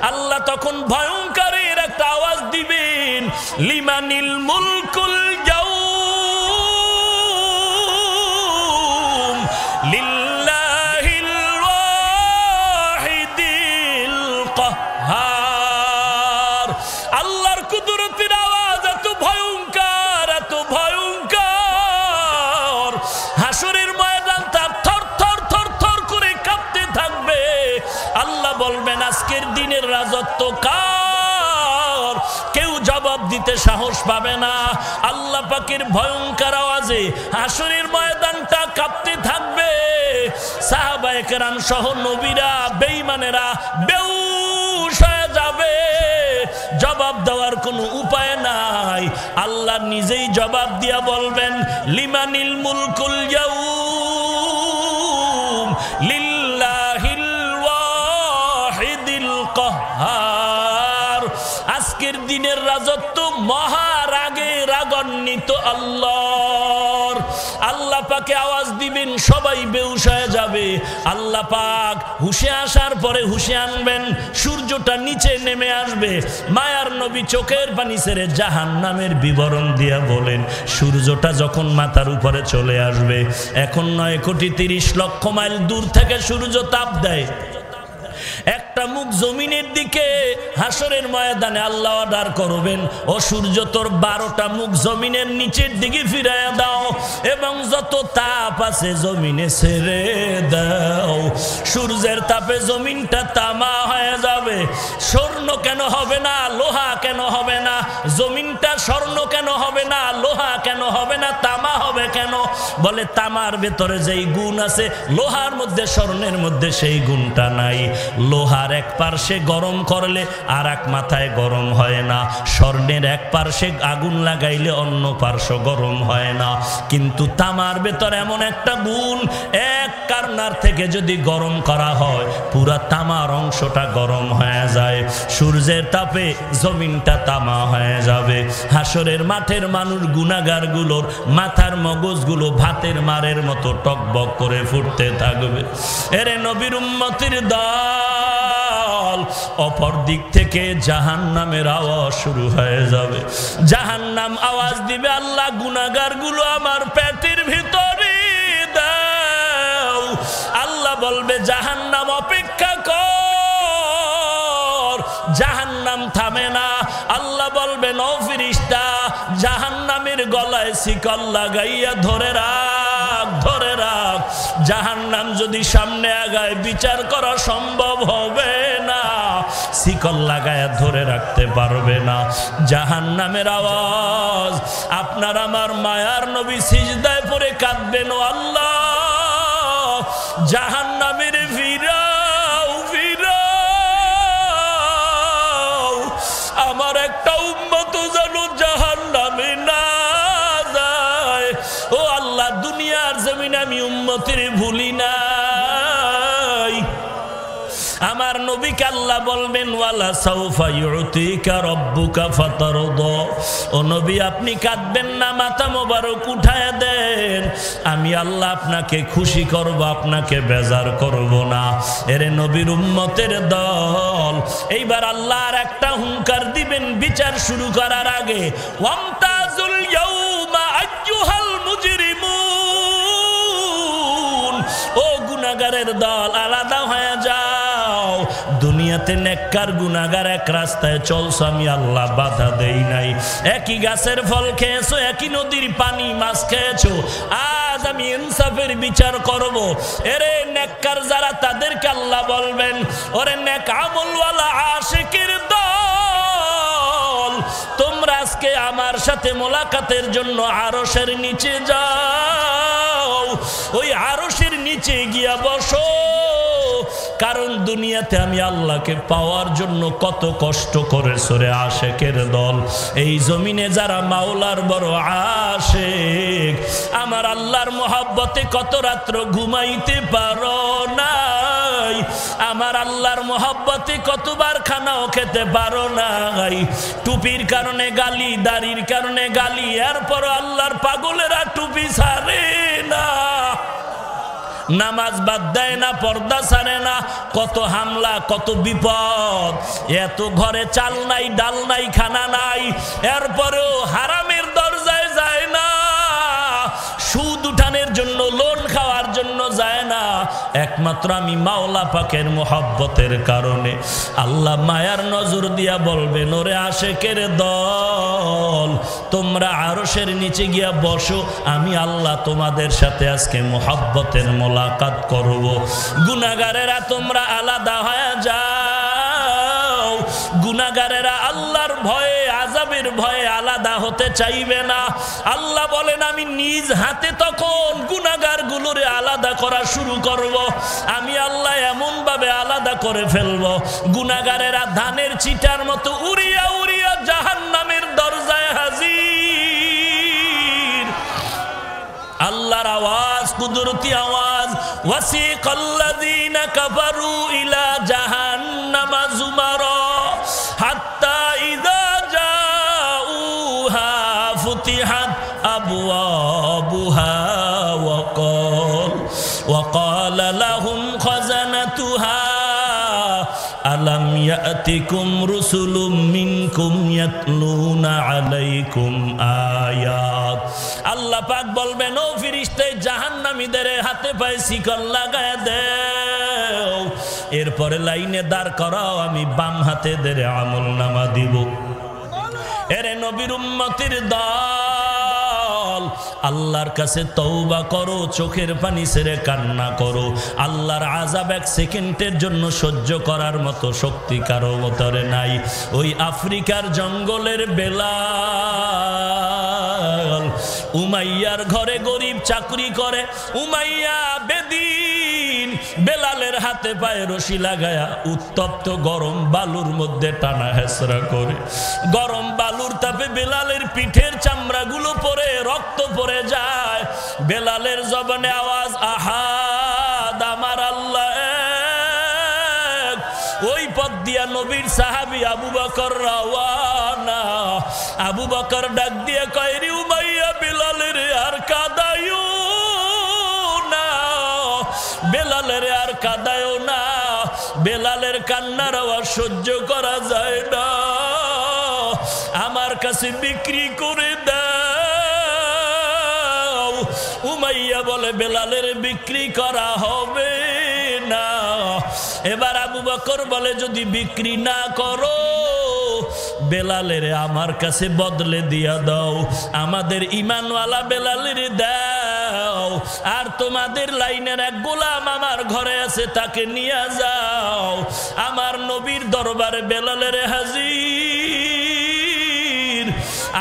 আল্লাহ তখন ভয়ঙ্করের একটা আওয়াজ দিবেন, লিমানিল মুলকুল ইয়াউম লিল্লাহিল ওয়াহিদিল কাহ্হার। আল্লাহর কুদরতের আওয়াজ এত ভয়ঙ্কর, এত ভয়ঙ্কর, হাসরের ময়দানটা থর থর থর থর করে কাঁপতে থাকবে। আল্লাহ বলবেন আজকের দিনের রাজত্ব কার? কেউ জবাব দিতে সাহস পাবে না। আল্লাহ পাকের ভয়ঙ্কর আওয়াজে হাসরের ময়দানটা কাঁপতে থাকবে। সাহাবায়ে কেরাম সহ নবীরা, বেঈমানেরা বেহুশ হয়ে যাবে। জবাব দেওয়ার কোনো উপায় নাই। আল্লাহ নিজেই জবাব দিয়া বলবেন, লিমানিল মুলকুল ইয়াউম লিল্লাহিল ওয়াহিদিল কাহ্হার। আজকের দিনের রাজত্ব মহারাগে রাগান্বিত আল্লাহর। আল্লাহ পাকে আওয়াজ দিবেন, সবাই বেহুশ হয়ে যাবে। আল্লাহ পাক হুশে আসার পরে হুশে আনবেন, সূর্যটা নিচে নেমে আসবে। মায়ার নবী চোখের পানি ছেড়ে জাহান্নামের বিবরণ দিয়া বলেন, সূর্যটা যখন মাথার উপরে চলে আসবে, এখন 9,30,00,000 মাইল দূর থেকে সূর্য তাপ দেয়। একটা মুখ জমিনের দিকে হাসরের ময়দানে আল্লাহ অর্ডার করবেন, ও সূর্য তোর 12টা মুখ জমিনের নিচের দিকে ফিরাইয়া দাও এবং যত তাপ আছে জমিনে ছেড়ে দাও। সূর্যের তাপে জমিনটা তামা হয়ে যাবে। স্বর্ণ কেন হবে না? লোহা কেন হবে না? জমিনটা স্বর্ণ কেন হবে না? লোহা কেন হবে না? তামা হবে কেন? বলে তামার ভেতরে যেই গুণ আছে লোহার মধ্যে, স্বর্ণের মধ্যে সেই গুণটা নাই। লোহার এক পার্শ্বে গরম করলে আর এক মাথায় গরম হয় না। স্বর্ণের এক পার্শ্বে আগুন লাগাইলে অন্য পার্শ্ব গরম হয় না। কিন্তু তামার ভেতর এমন একটা গুণ, এক কারনার থেকে যদি গরম করা হয় পুরা তামার অংশটা গরম হয়ে যায়। সূর্যের তাপে জমিনটা তামা হয়ে যাবে। হাসরের মাঠের মানুষ গুনাহগারগুলোর মাথার মগজগুলো ভাতের মারের মতো টকবক করে ফুটতে থাকবে। এরে নবীর উম্মতের দল, অপর দিক থেকে জাহান্নামের আওয়াজ শুরু হয়ে যাবে। জাহান্নাম আওয়াজ দিবে, আল্লাহ গুনাহগারগুলো আমার পেটের ভিতরে দাও। আল্লাহ বলবে জাহান্নাম অপেক্ষা কর। জাহান্নাম থামে না। আল্লাহ বলবেন ও ফেরেশতা, জাহান্নামের গলায় শিকল লাগাইয়া ধরে রাখ, ধরে রাখ। জাহান্নাম যদি সামনে আগায় বিচার করা সম্ভব হবে না, শিকল লাগায়া ধরে রাখতে পারবে না। জাহান্নামের আওয়াজ, আপনার আমার মায়ার নবী সিজদায় পড়ে কাঁদবেন, ও আল্লাহ জাহান্নামের ফিরাও, ফিরাও। আমার একটা উম্মত যেন জাহান্নামে না যায়। ও আল্লাহ, দুনিয়ার জমিনে আমি উম্মতের ভুলি নাই। আমার নবীকে আল্লাহ বলবেন, ওয়ালা সাউফা ইউতিকা রাব্বুকা ফাতারদা। ও নবী, আপনি কাঁদবেন না, মাথা মোবারক উঠায় দেন। আমি আল্লাহ আপনাকে খুশি করব, আপনাকে বেজার করব না। এরে নবীর উম্মতের দল, এইবার আল্লাহ আর একটা হুঙ্কার দিবেন বিচার শুরু করার আগে, ওয়ামতাজুল ইয়াউমা আইয়ুহাল মুজরিমুন। ও গুনাহগারের দল, আলাদা হয়ে যাও। দুনিয়াতে নেককার গুনাহগার এক রাস্তায় চলছো, আমি আল্লাহ বাধা দেই নাই। একই গাছের ফল খেয়েছো, একই নদীর পানি মাছ খেয়েছো। আজ আমি ইনসাফের বিচার করব। এরে নেককার যারা, তাদেরকে আল্লাহ বলবেন, ওরে নেক আমলওয়ালা আশিকের দল, তোমরা আজকে আমার সাথে মোলাকাতের জন্য আরশের নিচে যাও। ওই আরশের নিচে গিয়া বসো। কারণ দুনিয়াতে আমি আল্লাহকে পাওয়ার জন্য কত কষ্ট করেছে রে আশেকের দল। এই জমিনে যারা মাওলার বড় আশেক, আমার আল্লাহর মোহাব্বতে কত রাত্র ঘুমাইতে পারো নাই। আমার আল্লাহর মোহাব্বতে কতবার খানাও খেতে পারো নাই। টুপির কারণে গালি, দাড়ির কারণে গালি, এরপর আল্লাহর পাগলেরা টুপি ছাড়ে না। নামাজ বাদ দেয় না, পর্দা ছাড়ে না, কত হামলা, কত বিপদ। এত ঘরে চাল নাই, ডাল নাই, খানা নাই, এরপরেও হারামের দরজায় যায় না, সুদ উঠানের জন্য, লোন খাওয়ার জন্য যায় না, একমাত্র আমি মাওলা পাকের মোহাব্বতের কারণে। আল্লাহ মায়ার নজর দিয়া বলবেন, ওরে আশেকের দল, তোমরা আরশের নিচে গিয়া বসো, আমি আল্লাহ তোমাদের সাথে আজকে মোহাব্বতের মোলাকাত করব। গুনাহগারেরা তোমরা আলাদা হয়ে যাও। গুনাহগারেরা আল্লাহর ভয়ে, আযাবের ভয়ে আলাদা হতে চাইবে না। আল্লাহ বলেন, আমি নিজ হাতে তখন গুনাহগারগুলোরে আলাদা করা শুরু করব। আমি আল্লাহ এমন ভাবে আলাদা করে ফেলব, গুনাহগারেরা ধানের চিটার মতো উড়িয়া উড়িয়া জাহান্নামের দরজায় হাজির। আল্লাহর আওয়াজ, কুদরতি আওয়াজ, ওয়াসিকাল্লাযীনা কাফারু ইলা জাহান্নামা যুমারা হাত্তা ইযা জাউহা ফুতিহাত আবওয়াবুহা وقال لهم خزنتها ألم يأتكم رسل منكم يتلون عليكم آيات। আল্লাহ পাক বলবেন, ও ফেরেশতা, জাহান্নামীদের হাতে পায়ে শিকল লাগায় দাও, এরপরে লাইনে দাঁড় করাও, আমি বাম হাতে ধরে আমলনামা দিব। এরে নবীর উম্মতের দল, আল্লাহর কাছে তওবা করো, চোখের পানি ছেড়ে কান্না করো। আল্লাহর আযাব এক সেকেন্ডের জন্য সহ্য করার মতো শক্তি কারো ভিতরে নাই। ওই আফ্রিকার জঙ্গলের বেলাল, উমাইয়ার ঘরে গরিব চাকরি করে, উমাইয়া বেদিন বেলালের হাতে পায়ে রশি লাগায়া উত্তপ্ত গরম বালুর মধ্যে টানা হেসরা করে। গরম বালুর তাপে বেলালের পিঠের চামড়াগুলো পরে রক্ত পড়ে যায়। বেলালের জবানে আওয়াজ, আহাদ, আমার আল্লাহ এক। ওই পথ দিয়া নবীর সাহাবী আবু বকর রওয়ানা। আবু বকর ডাক দিয়ে কয়, রে উমাইয়া, বেলালের আর কাঁদায়ো না, বেলালের আর কাঁদায়ো না, বেলালের কান্নার আওয়াজ সহ্য করা যায় না, আমার কাছে বিক্রি করে দাও। উমাইয়া বলে, বেলালের বিক্রি করা হবে না। এবার আবু বকর বলে, যদি বিক্রি না করো, বেলালের আমার কাছে বদলে দিয়া দাও, আমাদের ইমানওয়ালা বেলালের দাও, আর তোমাদের লাইনের এক গোলাম আমার ঘরে আছে, তাকে নিয়ে যাও। আমার নবীর দরবারে বেলালের হাজির।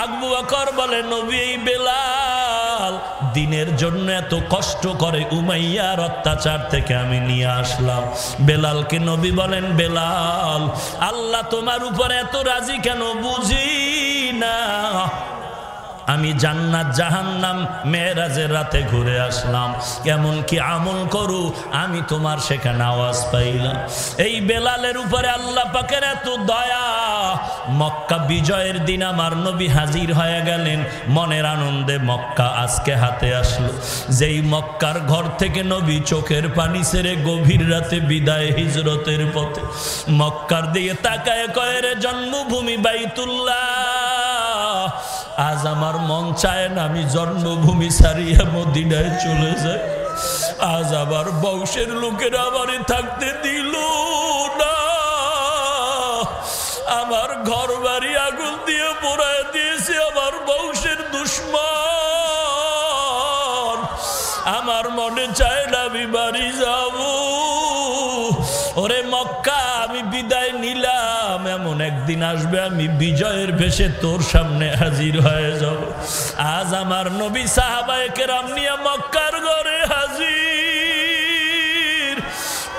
আবু বকর বলে, নবী, এই বেলাল দিনের জন্য এত কষ্ট করে, উমাইয়ার অত্যাচার থেকে আমি নিয়ে আসলাম। বেলালকে নবী বলেন, বেলাল, আল্লাহ তোমার উপর এত রাজি কেন বুঝি না। আমি জান্নাত জাহান্নাম মেরাজের রাতে ঘুরে আসলাম, কেমন কি আমল করু আমি তোমার সেখানে আওয়াজ পাইলাম। এই বেলালের উপরে আল্লাহ পাকের এত দয়া। মক্কা বিজয়ের দিন আমার নবী হাজির হয়ে গেলেন, মনের আনন্দে মক্কা আজকে হাতে আসলো। যেই মক্কার ঘর থেকে নবী চোখের পানি ছেড়ে গভীর রাতে বিদায় হিজরতের পথে মক্কার দিকে তাকায় কয়, রে জন্মভূমি বাইতুল্লাহ, আজ আমার মন চায় না আমি জন্মভূমি ছাড়িয়া মদিনায় চলে যাই। আজ আবার বংশের লোকেরা আমারে থাকতে দিল না, আমার ঘর বাড়ি আগুন দিয়ে পোড়ায় দিয়েছে আমার বংশের দুশ্মন। আমার মনে চায় না আমি বাড়ি যাব। ওরে মক্কা, আমি বিদায় নিলাম, এমন একদিন আসবে আমি বিজয়ের বেশে তোর সামনে হাজির হয়ে যাব। আজ আমার নবী সাহাবায়ে কেরাম নিয়ে মক্কার ঘরে হাজির।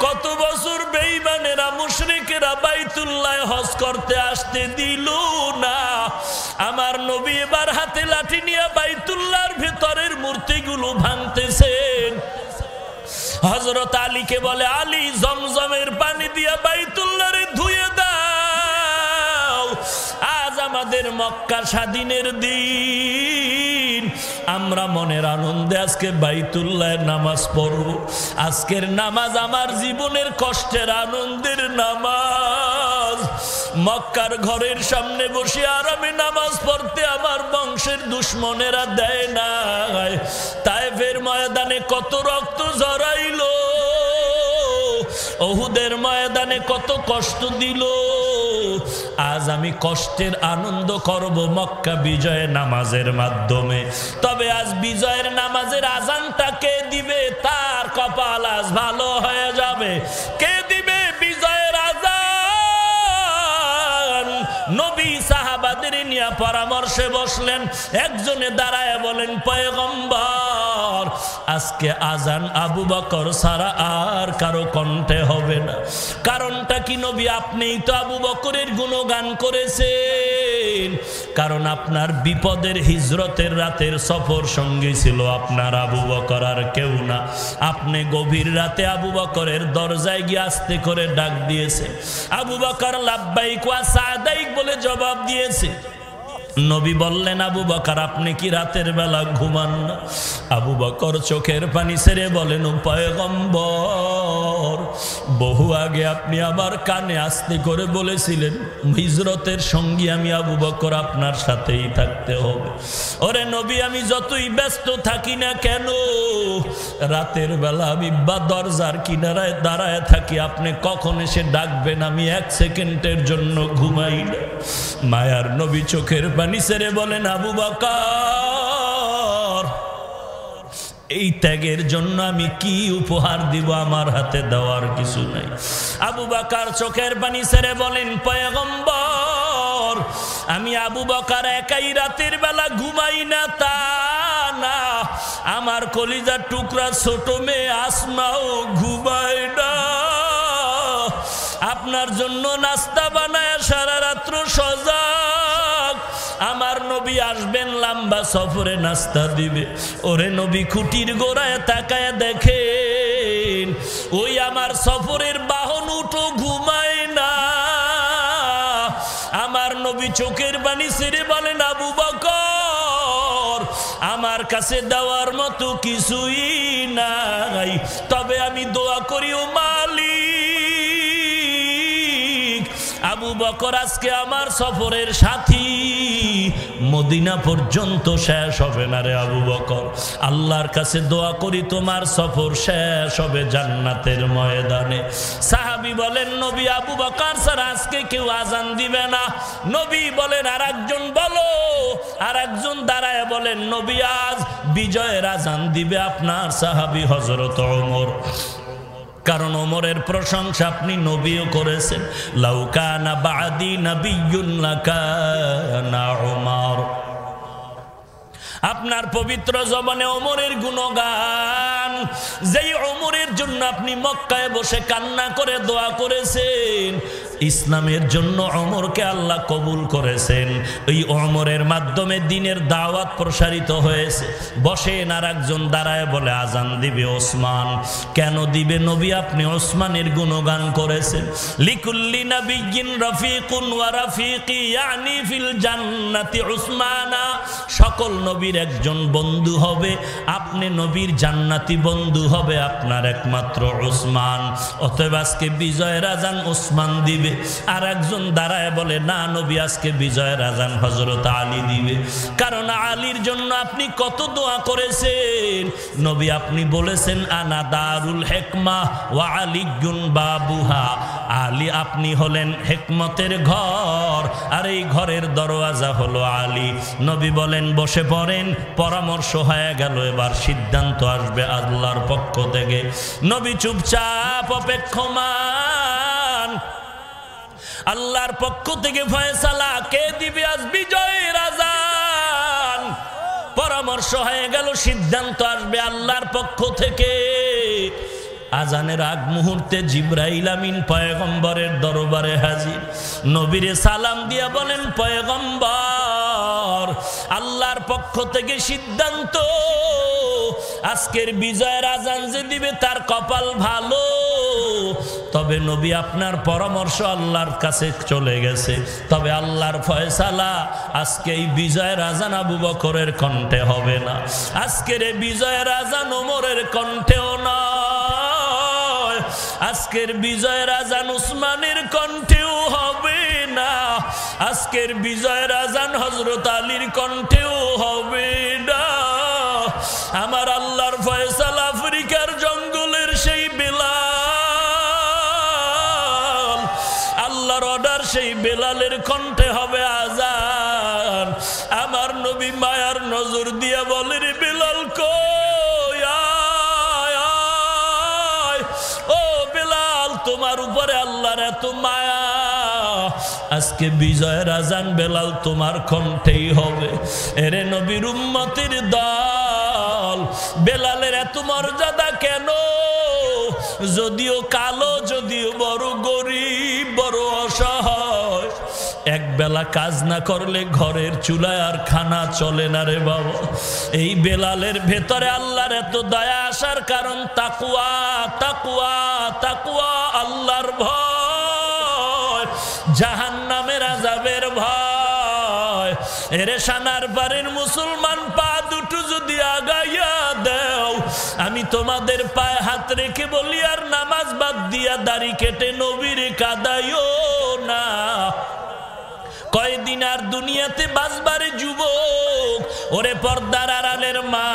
কত বছর বেঈমানেরা মুশরিকেরা বাইতুল্লাহ হজ করতে আসতে দিল না। আমার নবী এবার হাতে লাঠি নিয়ে বাইতুল্লাহর ভেতরের মূর্তিগুলো ভাঙতেছেন। হযরত আলীকে বলে, আলী, জমজমের পানি দিয়া বাইতুল্লাহরে ধুয়ে দাও। আজ আমাদের মক্কা স্বাধীনের দিন, আমরা মনের আনন্দে আজকে বাইতুল্লাহের নামাজ পড়ব। আজকের নামাজ আমার জীবনের কষ্টের আনন্দের নামাজ। মক্কার ঘরের সামনে বসে আর আমি নামাজ পড়তে আমার বংশের দুশ্মনেরা দেয় না। তায়েফের ময়দানে কত রক্ত ঝরাইলো, উহুদের ময়দানে কত কষ্ট দিল। আজ আমি কষ্টের আনন্দ করব মক্কা বিজয়ের নামাজের মাধ্যমে। তবে আজ বিজয়ের নামাজের আজানটা কে দিবে? তার কপাল আজ ভালো হয়ে যাবে। কে দিবে বিজয়ের আজান? নবী সাহাবাদের নিয়ে পরামর্শে বসলেন। একজনে দাঁড়ায় বলেন, পয়গম্বর আজকে আজান আবু বকর ছাড়া আর কারো কণ্ঠে হবে না। কারণটা কি নবী? আপনিই তো আবু বকরের গুণগান করেছেন। কারণ আপনার বিপদের হিজরতের রাতের সফর সঙ্গী ছিল আপনার আবু বকর, আর কেউ না। আপনি গভীর রাতে আবু বকরের দরজায় গিয়ে আস্তে করে ডাক দিয়েছে। আবু বকর লাব্বাইক ওয়া সাদাইক বলে জবাব দিয়েছে। নবী বললেন, আবু বকর আপনি কি রাতের বেলা ঘুমান না? আবু বকর চোখের পানি ছেড়ে বলেন, ও পয়গম্বর বহু আগে আপনি আমার কানে আস্তে করে বলেছিলেন হিজরতের সঙ্গী আমি আবু বকর, আপনার সাথেই থাকতে হবে। ওরে নবী, আমি যতই ব্যস্ত থাকি না কেন রাতের বেলা আমি দরজার কিনারায় দাঁড়ায় থাকি। আপনি কখন এসে ডাকবেন আমি এক সেকেন্ডের জন্য ঘুমাই না। মায়ার নবী চোখের পানি ছেড়ে বলেন, আবু বকর এই ত্যাগের জন্য আমি কি উপহার দিব? আমার হাতে দেওয়ার কিছু নাই। আবু বকর চোখের পানি ছেড়ে বলেন, পয়গম্বর আমি আবু বকর একাই রাতের বেলা ঘুমাই না তা না, আমার কলিজার টুকরা ছোট মেয়ে আসমাও ঘুমায় না। আপনার জন্য নাস্তা বানায় সারা রাত্র সজাগ। আমার নবী আসবেন লম্বা সফরে, নাস্তা দিবে। ওরে নবী খুঁটির গোড়ায় তাকায় দেখেন ওই আমার সফরের বাহন উঠো ঘুমায় না। আমার নবী চোখের পানি ছেড়ে বলেন, আবু বকর আমার কাছে দেওয়ার মতো কিছুই নাই, তবে আমি দোয়া করি ও মালিক আবু বকর আজকে আমার সফরের সাথী, মদিনা পর্যন্ত শেষ হবে না রে আবু বকর। আল্লাহর কাছে দোয়া করি তোমার সফর শেষ হবে জান্নাতের ময়দানে। সাহাবী বলেন, নবী আবু বকর স্যার আজকে কেউ আজান দিবে না। নবী বলেন, আর একজন বলো। আর একজন দাঁড়ায় বলেন, নবী আজ বিজয়ের আজান দিবে আপনার সাহাবী হযরত ওমর। কারণ ওমরের প্রশংসা আপনি নবীও করেছেন, লাউ কানা বাদি নাবিয়্যুন লাকানা ওমর। আপনার পবিত্র জবানে ওমরের গুণগান, যেই ওমরের জন্য আপনি মক্কায় বসে কান্না করে দোয়া করেছেন, ইসলামের জন্য ওমরকে আল্লাহ কবুল করেছেন। এই ওমরের মাধ্যমে দ্বীনের দাওয়াত প্রসারিত হয়েছে। বসেন, আর একজন দাঁড়ায় বলে, আজান দিবে ওসমান। কেন দিবে নবী? আপনি ওসমানের গুণগান করেছেন। লিকুল্লি নাবিয়্যিন রাফিকুন ওয়া রাফিকি ইয়ানি ফিল জান্নাতি উসমানা। সকল নবীর একজন বন্ধু হবে, আপনি নবীর জান্নাতি বন্ধু হবে আপনার একমাত্র ওসমান। অতএব আজকে বিজয়ের আজান ওসমান দিবে। আর একজন দাঁড়ায় বলে, না নবী আজকে বিজয়ের আজান হযরত আলী দিবে। কারণ আলীর জন্য আপনি কত দোয়া করেছেন। নবী আপনি বলেছেন, আনা দারুল হিকমা ওয়া আলিয়্যুন বাবুহা। আলী আপনি হলেন হিকমতের ঘর, আর এই ঘরের দরওয়াজা হলো আলী। নবী বলেন, বসে পড়েন। পরামর্শ হয়ে গেল, এবার সিদ্ধান্ত আসবে আল্লাহর পক্ষ থেকে। নবী চুপচাপ অপেক্ষমান। আল্লাহর পক্ষ থেকে ফয়সালা কে দিবে আজ বিজয়ের আজান। পরামর্শ হয়ে গেল, সিদ্ধান্ত আসবে আল্লাহর পক্ষ থেকে। আজানের আগ মুহূর্তে জিবরাইল আমিন পয়গম্বরের দরবারে হাজির। নবীরে সালাম দিয়া বলেন, পয়গম্বর আল্লাহর পক্ষ থেকে সিদ্ধান্ত, আজকের বিজয়ের আজান যে দিবে তার কপাল ভালো। তবে নবী আপনার পরামর্শ আল্লাহর কাছে চলে গেছে, তবে আল্লাহর ফয়সালা আজকে এই বিজয়ের আজান আবু বকরের কণ্ঠে হবে না, আজকের এই বিজয়ের আজান ওমরের কণ্ঠেও নয়, আজকের বিজয়ের আজান উসমানের কণ্ঠেও হবে না, আজকের বিজয়ের আজান হযরত আলীর কণ্ঠেও হবে না। আমার আল্লাহর ফয়সালা আফ্রিকার জঙ্গলের সেই বেলাল, আল্লাহর অর্ডার সেই বেলালের কণ্ঠে হবে আজান। আমার নবী মায়ার নজর দিয়ে বলেন, বেলাল কই, আয় আয়, ও বেলাল তোমার উপরে আল্লাহর এত মায়া, আজকে বিজয়ের আজান বেলাল তোমার কণ্ঠেই হবে। এরে নবীর উম্মতের দল, বেলালের এত মর্যাদা কেন? যদিও কালো, যদিও বড় গরিব, বড় অসহায়, এক বেলা কাজ না করলে ঘরের চুলায় আর খানা চলে না রে বাবা। এই বেলালের ভেতরে আল্লাহর এত দয়া আসার কারণ তাকওয়া, তাকওয়া, তাকওয়া, আল্লাহর ভয়, জাহান্নামের আযাবের ভয়। এরে সানার বাড়ির মুসলমান, পা দুটো যদি আগাইয়া দেও, আমি তোমাদের পায়ে হাত রেখে বলি, আর নামাজ বাদ দিয়া দাড়ি কেটে নবীর কাদাইও না। কয়দিন আর দুনিয়াতে বাঁচবারে যুবক, ওরে পর্দার আড়ালের মা,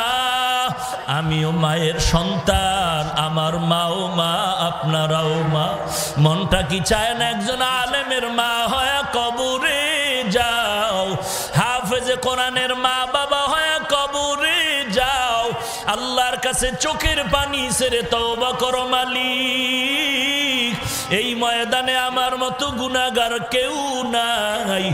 আমিও মায়ের সন্তান, আমার মাও মা, আপনারাও মা। মনটা কি চায় না একজন আলেমের মা হয়ে কবরে যাও, হাফেজে কোরআনের মা বাবা হয়ে কবরে যাও, আল্লাহর কাছে চোখের পানি ছেড়ে তওবা করো মালিক। এই ময়দানে আমার মতো গুনাহগার কেউ নাই।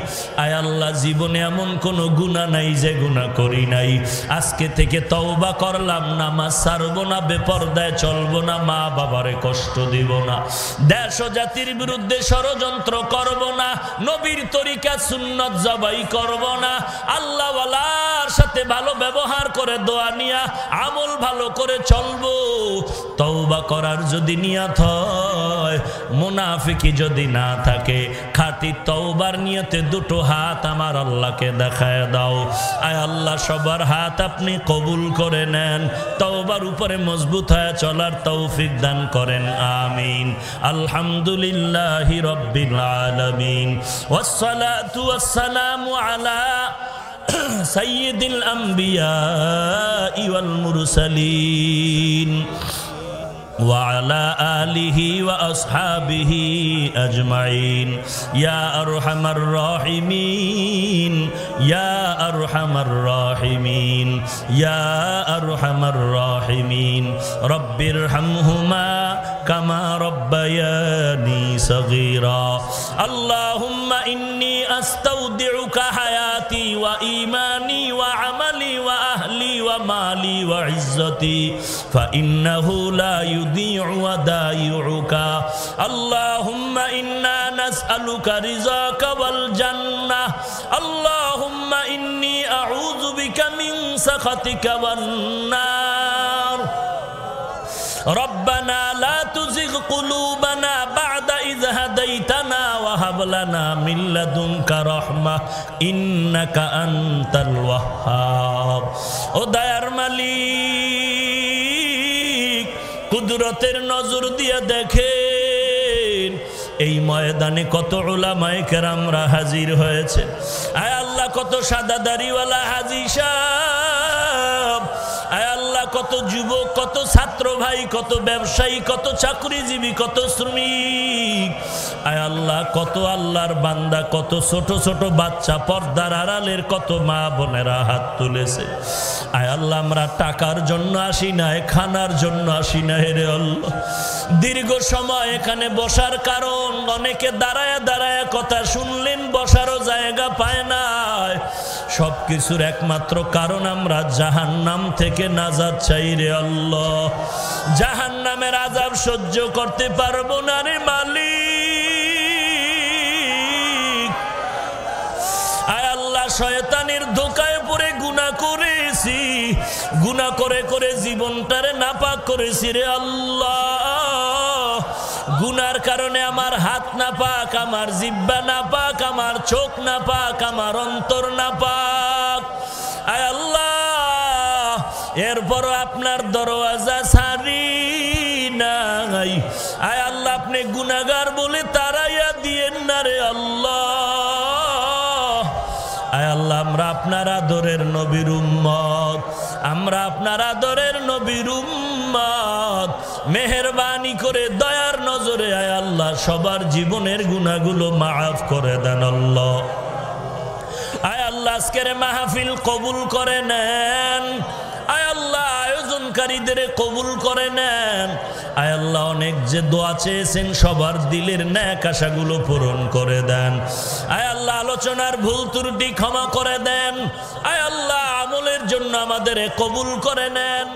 আয় আল্লাহ, জীবনে এমন কোনো গুনাহ নাই যে গুনাহ করি নাই। আজকে থেকে তওবা করলাম, নামাজ ছাড়বো না, বেপরদায় চলবো না, মা বাবারে কষ্ট দিব না, দেশ ও জাতির বিরুদ্ধে ষড়যন্ত্র করব না, নবীর তরিকা সুন্নত জবাই করব না, আল্লাহ ওয়ালার সাথে ভালো ব্যবহার করে দোয়া নিয়া আমল ভালো করে চলবো। তওবা করার যদি নিয়ত হয়, মুনাফিকি যদি না থাকে, খাঁটি তওবার নিয়তে দুটো হাত আমার আল্লাহকে দেখায় দাও। আয় আল্লাহ, সবার হাত আপনি কবুল করে নেন, তওবার উপরে মজবুত হয়ে চলার তৌফিক দান করেন, আমিন। আলহামদুলিল্লাহি রাব্বিল আলামিন, ওয়াসসালাতু ওয়াসসালামু আলা সাইয়্যিদিল আমবিয়া ওয়াল মুরসালিন وعلى آله وأصحابه أجمعين يا أرحم الراحمين يا أرحم الراحمين يا أرحم الراحمين رب ارحمهما كما ربياني صغيرا اللهم إني أستودعك حياتي وإيماني وعملي وأهلي ومالي وعزتي فإنه لا يضيع ودائعك اللهم إنا نسألك رضاك والجنة اللهم إني أعوذ بك من سخطك والنار ربنا لا تزغ قلوبنا بعد إذ هديتنا وهب لنا من لدنك رحمة إنك أنت الوهاب ও দয়ার মালিক কুদরতের নজর দিয়ে দেখেন এই ময়দানে কত উলামায়ে কেরামরা হাজির হয়েছে আয় আল্লাহ কত সাদা দাড়িওয়ালা হাজী সাহেব আয় আল্লাহ কত যুবক কত ছাত্র ভাই কত ব্যবসায়ী কত চাকরিজীবী কত শ্রমিক আয় আল্লাহ কত আল্লাহর বান্দা কত ছোট ছোট বাচ্চা পর্দার আড়ালের কত মা বোনেরা হাত তুলেছে আয় আল্লাহ আমরা টাকার জন্য আসি না খানার জন্য আসি না রে আল্লাহ দীর্ঘ সময় এখানে বসার কারণ অনেকে দাঁড়ায় দাঁড়ায় কথা শুনলেন বসারও জায়গা পায় না সবকিছুর একমাত্র কারণ আমরা জাহান্নাম থেকে নাজাত চাই রে আল্লাহ জাহান্নামের আযাব সহ্য করতে পারবো না রে মালিক আয় আল্লাহ শয়তানের ধোঁকায় পড়ে গুনাহ করেছি গুনাহ করে করে জীবনটারে নাপাক করেছি রে আল্লাহ গুনার কারণে আমার হাত না পাক, আমার জিহ্বা না পাক, আমার চোখ না পাক, আমার অন্তর না পাক। আয় আল্লাহ, এরপরও আপনার দরওয়াজা ছাড়ি নাই। আয় আল্লাহ, আপনি গুনাহগার বলে তাড়াইয়া দিয়েন না রে আল্লাহ। আয় আল্লাহ, আমরা আপনার আদরের নবীর উম্মত, আমরা আপনার আদরের নবীর উম্মত। মেহেরবানি করে দয়ার নজরে আয় আল্লাহ সবার জীবনের গুনাহগুলো মাফ করে দেন আল্লাহ। আয় আল্লাহ, আজকের মাহফিল কবুল করে নেন। আয় আল্লাহ, আয়োজনকারীদের কবুল করে নেন। আয় আল্লাহ, অনেক যে দোয়া চেয়েছেন সবার দিলের নেক আশাগুলো পূরণ করে দেন। আয় আল্লাহ, আলোচনার ভুল ত্রুটি ক্ষমা করে দেন। আয় আল্লাহ, আমলের জন্য আমাদের কবুল করে নেন।